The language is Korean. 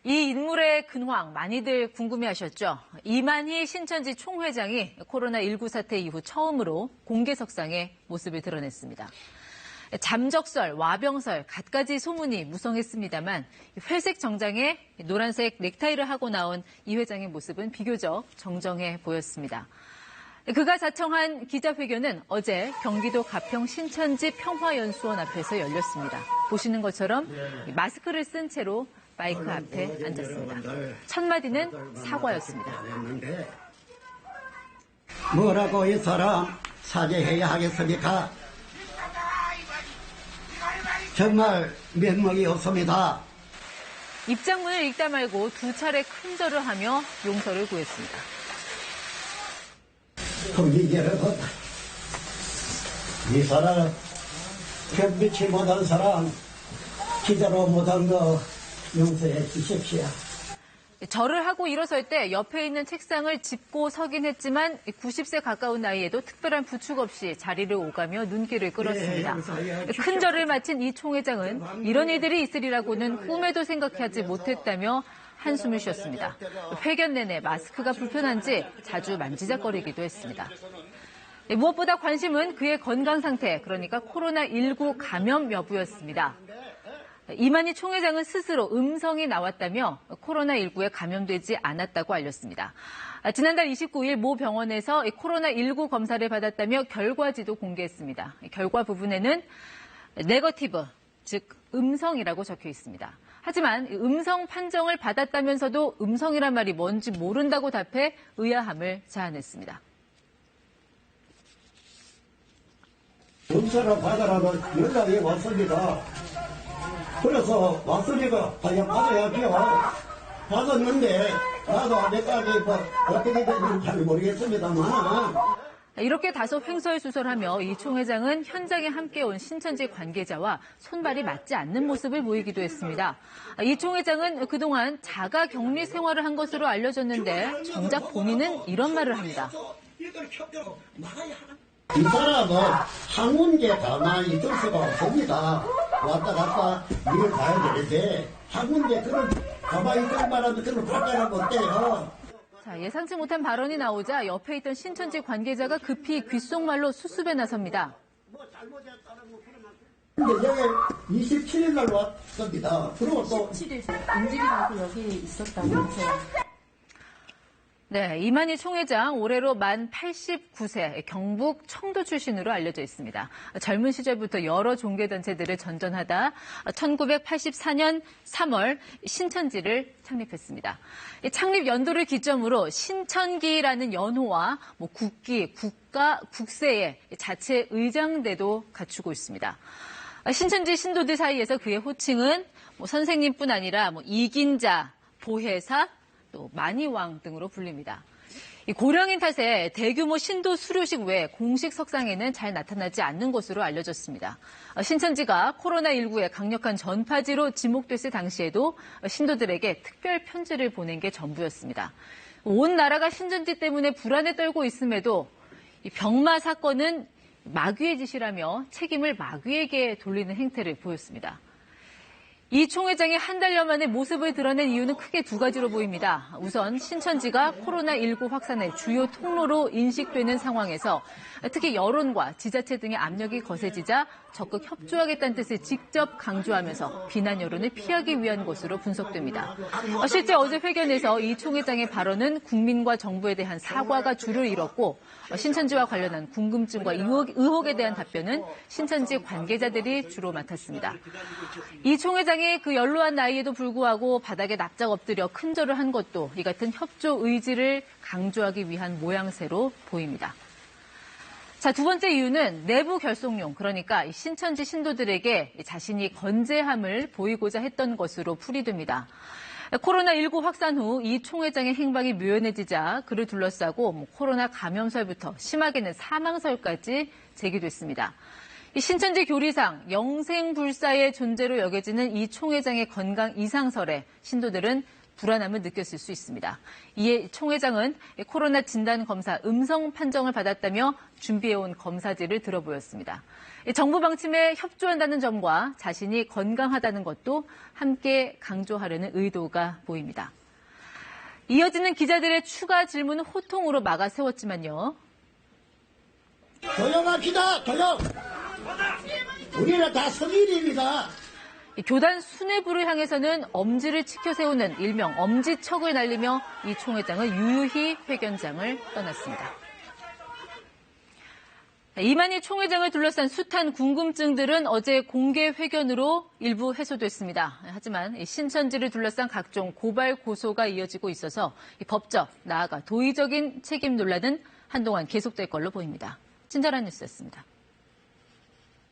이 인물의 근황 많이들 궁금해하셨죠? 이만희 신천지 총회장이 코로나19 사태 이후 처음으로 공개석상에 모습을 드러냈습니다. 잠적설, 와병설, 갖가지 소문이 무성했습니다만 회색 정장에 노란색 넥타이를 하고 나온 이 회장의 모습은 비교적 정정해 보였습니다. 그가 자청한 기자회견은 어제 경기도 가평 신천지 평화연수원 앞에서 열렸습니다. 보시는 것처럼 마스크를 쓴 채로 마이크 앞에 앉았습니다. 첫 마디는 사과였습니다. 뭐라고 이 사람 사죄해야 하겠습니까? 정말 면목이 없습니다. 입장문을 읽다 말고 두 차례 큰 절을 하며 용서를 구했습니다. 국민 여러분, 이 사람 견디지 못한 사람, 기자로 못한 거 용서해 주십시오. 절을 하고 일어설 때 옆에 있는 책상을 짚고 서긴 했지만 90세 가까운 나이에도 특별한 부축 없이 자리를 오가며 눈길을 끌었습니다. 큰 절을 마친 이 총회장은 이런 일들이 있으리라고는 꿈에도 생각하지 못했다며 한숨을 쉬었습니다. 회견 내내 마스크가 불편한지 자주 만지작거리기도 했습니다. 무엇보다 관심은 그의 건강 상태, 그러니까 코로나19 감염 여부였습니다. 이만희 총회장은 스스로 음성이 나왔다며 코로나19에 감염되지 않았다고 알렸습니다. 지난달 29일 모 병원에서 코로나19 검사를 받았다며 결과지도 공개했습니다. 결과 부분에는 네거티브, 즉 음성이라고 적혀 있습니다. 하지만 음성 판정을 받았다면서도 음성이란 말이 뭔지 모른다고 답해 의아함을 자아냈습니다. 검사를 받으라고 연락이 왔습니다. 그래서 왔으니까 그냥 받아야죠. 받았는데 나도 아직까지 어떻게 되는지 잘 모르겠습니다만. 이렇게 다소 횡설수설하며 이 총회장은 현장에 함께 온 신천지 관계자와 손발이 맞지 않는 모습을 보이기도 했습니다. 이 총회장은 그동안 자가 격리 생활을 한 것으로 알려졌는데 정작 본인은 이런 말을 합니다. 이 사람은 항문제 가만히 있을 수가 없습니다. 왔다 갔다 일을 가야 되는데 항문제 그런 가만히 있을 바람에 그런 발전을 못해요. 예상치 못한 발언이 나오자 옆에 있던 신천지 관계자가 급히 귓속말로 수습에 나섭니다. 근데 여기 27일 날 왔습니다. 그리고 또 27일 움직이고 여기 있었다면서요. 네, 이만희 총회장 올해로 만 89세, 경북 청도 출신으로 알려져 있습니다. 젊은 시절부터 여러 종교단체들을 전전하다 1984년 3월 신천지를 창립했습니다. 창립 연도를 기점으로 신천기라는 연호와 국기, 국가, 국세의 자체 의장대도 갖추고 있습니다. 신천지 신도들 사이에서 그의 호칭은 선생님뿐 아니라 이긴 자, 보혜사, 또 만이왕 등으로 불립니다. 고령인 탓에 대규모 신도 수료식 외 공식 석상에는 잘 나타나지 않는 것으로 알려졌습니다. 신천지가 코로나19의 강력한 전파지로 지목됐을 당시에도 신도들에게 특별 편지를 보낸 게 전부였습니다. 온 나라가 신천지 때문에 불안에 떨고 있음에도 이 병마 사건은 마귀의 짓이라며 책임을 마귀에게 돌리는 행태를 보였습니다. 이 총회장이 한 달여 만에 모습을 드러낸 이유는 크게 두 가지로 보입니다. 우선 신천지가 코로나19 확산의 주요 통로로 인식되는 상황에서 특히 여론과 지자체 등의 압력이 거세지자 적극 협조하겠다는 뜻을 직접 강조하면서 비난 여론을 피하기 위한 것으로 분석됩니다. 실제 어제 회견에서 이 총회장의 발언은 국민과 정부에 대한 사과가 주를 이뤘고 신천지와 관련한 궁금증과 의혹에 대한 답변은 신천지 관계자들이 주로 맡았습니다. 이 총회장이 그 연로한 나이에도 불구하고 바닥에 납작 엎드려 큰절을 한 것도 이 같은 협조 의지를 강조하기 위한 모양새로 보입니다. 자, 두 번째 이유는 내부 결속용, 그러니까 신천지 신도들에게 자신이 건재함을 보이고자 했던 것으로 풀이됩니다. 코로나19 확산 후 이 총회장의 행방이 묘연해지자 그를 둘러싸고 코로나 감염설부터 심하게는 사망설까지 제기됐습니다. 이 신천지 교리상 영생불사의 존재로 여겨지는 이 총회장의 건강 이상설에 신도들은 불안함을 느꼈을 수 있습니다. 이에 총 회장은 코로나 진단 검사 음성 판정을 받았다며 준비해온 검사지를 들어보였습니다. 정부 방침에 협조한다는 점과 자신이 건강하다는 것도 함께 강조하려는 의도가 보입니다. 이어지는 기자들의 추가 질문은 호통으로 막아 세웠지만요. 조용합시다. 조용. 우리는 다 성인입니다. 교단 수뇌부를 향해서는 엄지를 치켜 세우는 일명 엄지척을 날리며 이 총회장은 유유히 회견장을 떠났습니다. 이만희 총회장을 둘러싼 숱한 궁금증들은 어제 공개 회견으로 일부 해소됐습니다. 하지만 신천지를 둘러싼 각종 고발 고소가 이어지고 있어서 법적, 나아가 도의적인 책임 논란은 한동안 계속될 걸로 보입니다. 친절한 뉴스였습니다.